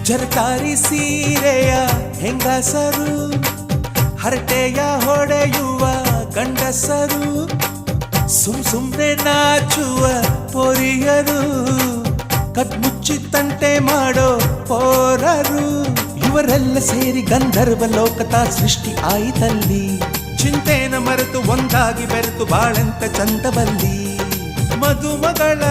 ಜರಕಾರಿ ಸೀರೆಯ ಹೆಂಗಸರು, ಹರಟೆಯ ಹೊಡೆಯುವ ಗಂಡಸರು, ಸುಮ್ನೆ ನಾಚುವ ಪೊರಿಯರು, ಕದ್ಮುಚ್ಚಿ ತಂಟೆ ಮಾಡೋ ಪೋರರು, ಇವರೆಲ್ಲ ಸೇರಿ ಗಂಧರ್ವ ಲೋಕದ ಸೃಷ್ಟಿ ಆಯಿತಲ್ಲಿ. ಚಿಂತೆನ ಮರೆತು ಒಂದಾಗಿ ಬೆರೆತು ಬಾಳೆಂತ ಚಂದವಲ್ಲಿ ಮದುಮಗಳ